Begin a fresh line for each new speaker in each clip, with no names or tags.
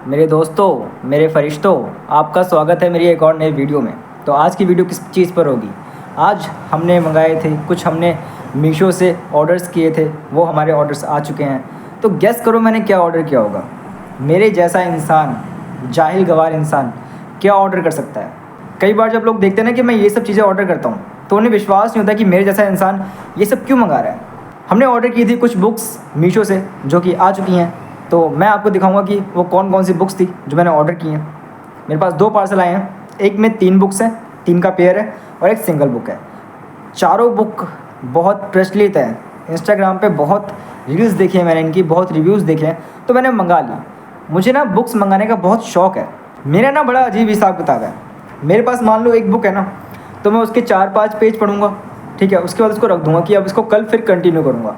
मेरे दोस्तों, मेरे फरिश्तों, आपका स्वागत है मेरी एक और नई वीडियो में। तो आज की वीडियो किस चीज़ पर होगी? आज हमने मंगाए थे कुछ, हमने मीशो से ऑर्डर्स किए थे, वो हमारे ऑर्डर्स आ चुके हैं। तो गेस करो मैंने क्या ऑर्डर किया होगा। मेरे जैसा इंसान, जाहिल गवार इंसान क्या ऑर्डर कर सकता है? कई बार जब लोग देखते हैं ना कि मैं ये सब चीज़ें ऑर्डर करता हूँ, तो उन्हें विश्वास नहीं होता कि मेरे जैसा इंसान ये सब क्यों मंगा रहा है। हमने ऑर्डर की थी कुछ बुक्स मीशो से, जो कि आ चुकी हैं। तो मैं आपको दिखाऊंगा कि वो कौन कौन सी बुक्स थी जो मैंने ऑर्डर की हैं। मेरे पास 2 पार्सल आए हैं, एक में 3 बुक्स हैं, 3 का पेयर है और एक सिंगल बुक है। चारों बुक बहुत प्रचलित है, इंस्टाग्राम पे बहुत रील्स देखी हैं मैंने, इनकी बहुत रिव्यूज़ देखे हैं, तो मैंने मंगा ली। मुझे ना बुक्स मंगाने का बहुत शौक़ है। मेरा ना बड़ा अजीब हिसाब किताब है। मेरे पास मान लो एक बुक है ना, तो मैं उसके 4-5 पेज पढ़ूंगा, ठीक है, उसके बाद उसको रख दूंगा कि अब इसको कल फिर कंटिन्यू करूँगा।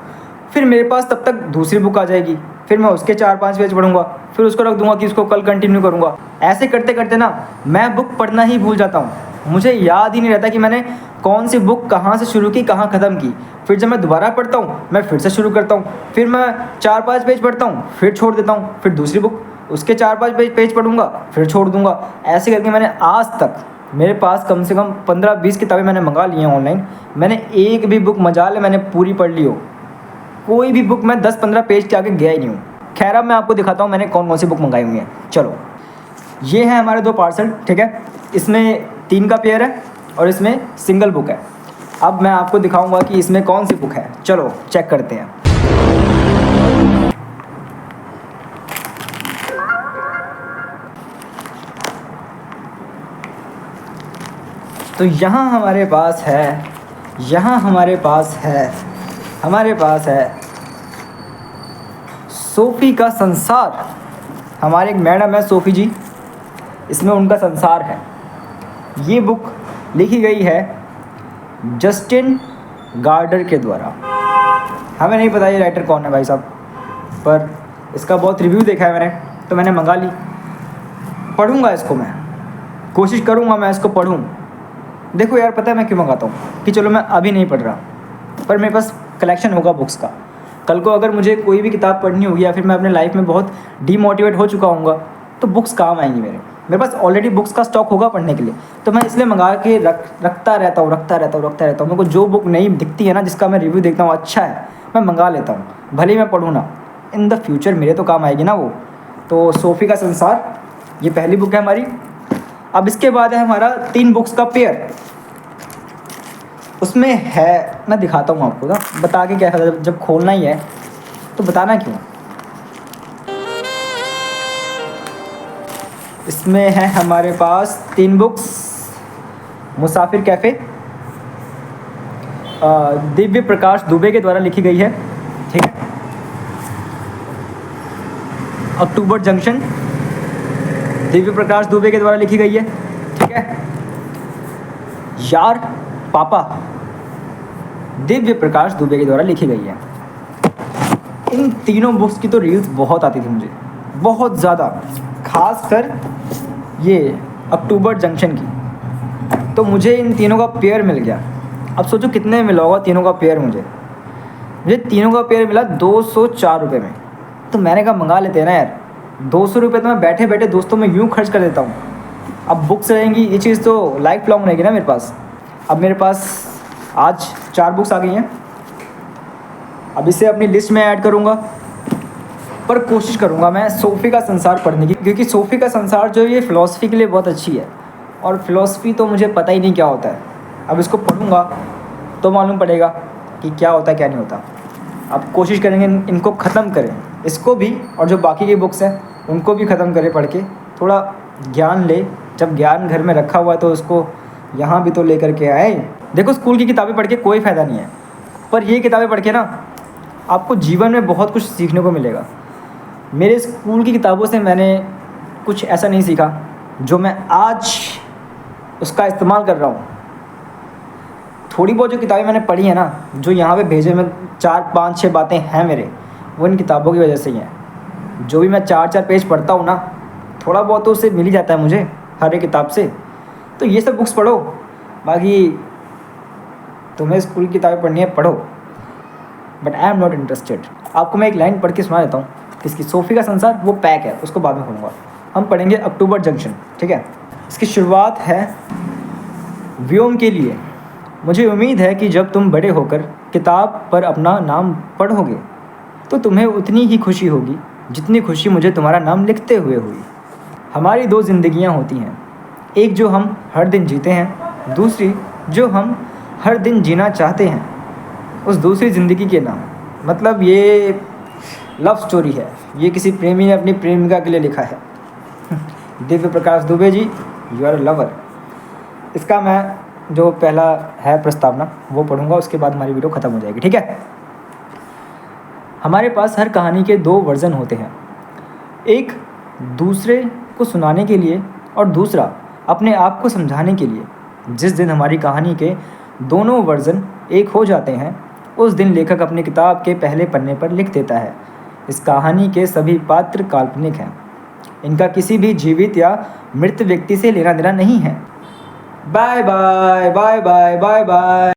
फिर मेरे पास तब तक दूसरी बुक आ जाएगी, फिर मैं उसके 4-5 पेज पढ़ूंगा, फिर उसको रख दूंगा कि इसको कल कंटिन्यू करूँगा। ऐसे करते करते ना मैं बुक पढ़ना ही भूल जाता हूँ। मुझे याद ही नहीं रहता कि मैंने कौन सी बुक कहाँ से शुरू की, कहाँ ख़त्म की। फिर जब मैं दोबारा पढ़ता हूँ, मैं फिर से शुरू करता हूँ, फिर मैं 4-5 पेज पढ़ता हूँ, फिर छोड़ देता हूँ, फिर दूसरी बुक उसके 4-5 पेज पढ़ूंगा, फिर छोड़ दूंगा। ऐसे करके मैंने आज तक, मेरे पास कम से कम 15-20 किताबें मैंने मंगा ली हैं ऑनलाइन। मैंने एक भी बुक मजाल है मैंने पूरी पढ़ ली हो, कोई भी बुक मैं 10-15 पेज के आगे गया ही नहीं हूँ। खैर, अब मैं आपको दिखाता हूँ मैंने कौन कौन सी बुक मंगाई हुई हैं। चलो, ये हैं हमारे 2 पार्सल, ठीक है। इसमें 3 का पेयर है और इसमें सिंगल बुक है। अब मैं आपको दिखाऊंगा कि इसमें कौन सी बुक है। चलो चेक करते हैं। तो यहाँ हमारे पास है सोफ़ी का संसार। हमारे एक मैडम है सोफ़ी जी, इसमें उनका संसार है। ये बुक लिखी गई है जस्टिन गार्डर के द्वारा। हमें नहीं पता ये राइटर कौन है भाई साहब, पर इसका बहुत रिव्यू देखा है मैंने, तो मैंने मंगा ली। पढ़ूंगा इसको, मैं कोशिश करूंगा मैं इसको पढूं। देखो यार, पता है मैं क्यों मंगाता हूँ कि चलो मैं अभी नहीं पढ़ रहा, पर मेरे पास कलेक्शन होगा बुक्स का। कल को अगर मुझे कोई भी किताब पढ़नी होगी या फिर मैं अपने लाइफ में बहुत डीमोटिवेट हो चुका हूँगा, तो बुक्स काम आएंगी। मेरे पास ऑलरेडी बुक्स का स्टॉक होगा पढ़ने के लिए, तो मैं इसलिए मंगा के रखता रहता हूँ। मेरे को जो बुक नहीं दिखती है ना, जिसका मैं रिव्यू देखता हूँ अच्छा है, मैं मंगा लेता हूँ, भले ही मैं पढ़ूँ ना। इन द फ्यूचर मेरे तो काम आएगी ना वो। तो सोफ़ी का संसार ये पहली बुक है हमारी। अब इसके बाद है हमारा 3 बुक्स का पेयर। उसमें है, मैं दिखाता हूँ आपको ना, बता के क्या फ़ायदा जब खोलना ही है तो बताना क्यों। इसमें है हमारे पास 3 बुक्स। मुसाफिर कैफ़े, दिव्य प्रकाश दुबे के द्वारा लिखी गई है, ठीक है। अक्टूबर जंक्शन, दिव्य प्रकाश दुबे के द्वारा लिखी गई है, ठीक है। यार पापा, दिव्य प्रकाश दुबे के द्वारा लिखी गई है। इन तीनों बुक्स की तो रील्स बहुत आती थी मुझे, बहुत ज़्यादा, खासकर ये अक्टूबर जंक्शन की। तो मुझे इन तीनों का पेयर मिल गया। अब सोचो कितने में मिला होगा तीनों का पेयर। मुझे तीनों का पेयर मिला 204 रुपये में। तो मैंने कहा मंगा लेते हैं ना यार, 200 रुपये तो मैं बैठे बैठे दोस्तों में यूँ खर्च कर देता हूँ। अब बुक्स रहेंगी, ये चीज़ तो लाइफ लॉन्ग रहेगी ना मेरे पास। अब मेरे पास आज 4 बुक्स आ गई हैं। अब इसे अपनी लिस्ट में ऐड करूँगा, पर कोशिश करूँगा मैं सोफ़ी का संसार पढ़ने की, क्योंकि सोफ़ी का संसार जो ये फ़िलॉसफ़ी के लिए बहुत अच्छी है, और फ़िलॉसफ़ी तो मुझे पता ही नहीं क्या होता है। अब इसको पढ़ूँगा तो मालूम पड़ेगा कि क्या होता है क्या नहीं होता। अब कोशिश करेंगे इनको ख़त्म करें, इसको भी, और जो बाकी की बुक्स हैं उनको भी ख़त्म करें पढ़ के, थोड़ा ज्ञान ले। जब ज्ञान घर में रखा हुआ है तो उसको यहाँ भी तो ले करके आए। देखो, स्कूल की किताबें पढ़ के कोई फ़ायदा नहीं है, पर ये किताबें पढ़ के ना आपको जीवन में बहुत कुछ सीखने को मिलेगा। मेरे स्कूल की किताबों से मैंने कुछ ऐसा नहीं सीखा जो मैं आज उसका इस्तेमाल कर रहा हूँ। थोड़ी बहुत जो किताबें मैंने पढ़ी हैं ना, जो यहाँ पे भेजे में 4-5-6 बातें हैं मेरे, वो इन किताबों की वजह से ही हैं। जो भी मैं 4-4 पेज पढ़ता हूँ ना, थोड़ा बहुत तो उससे मिल ही जाता है मुझे हर एक किताब से। तो ये सब बुक्स पढ़ो, बाकी तुम्हें स्कूल की किताबें पढ़नी है पढ़ो, but I am not interested. आपको मैं एक लाइन पढ़ के सुना देता हूँ किसकी, सोफ़ी का संसार, वो पैक है, उसको बाद में पढ़ूँगा। हम पढ़ेंगे अक्टूबर जंक्शन, ठीक है। इसकी शुरुआत है व्योम के लिए। मुझे उम्मीद है कि जब तुम बड़े होकर किताब पर अपना नाम पढ़ोगे तो तुम्हें उतनी ही खुशी होगी जितनी खुशी मुझे तुम्हारा नाम लिखते हुए हुई। हमारी दो ज़िंदगियाँ होती हैं, एक जो हम हर दिन जीते हैं, दूसरी जो हम हर दिन जीना चाहते हैं उस दूसरी ज़िंदगी के नाम। मतलब ये लव स्टोरी है, ये किसी प्रेमी ने अपनी प्रेमिका के लिए लिखा है। Divya Prakash Dubey ji, you are a lover. इसका मैं जो पहला है प्रस्तावना वो पढ़ूंगा, उसके बाद हमारी वीडियो ख़त्म हो जाएगी, ठीक है। हमारे पास हर कहानी के दो वर्ज़न होते हैं, एक दूसरे को सुनाने के लिए और दूसरा अपने आप को समझाने के लिए। जिस दिन हमारी कहानी के दोनों वर्ज़न एक हो जाते हैं उस दिन लेखक अपनी किताब के पहले पन्ने पर लिख देता है, इस कहानी के सभी पात्र काल्पनिक हैं, इनका किसी भी जीवित या मृत व्यक्ति से लेना देना नहीं है। Bye bye bye bye bye bye.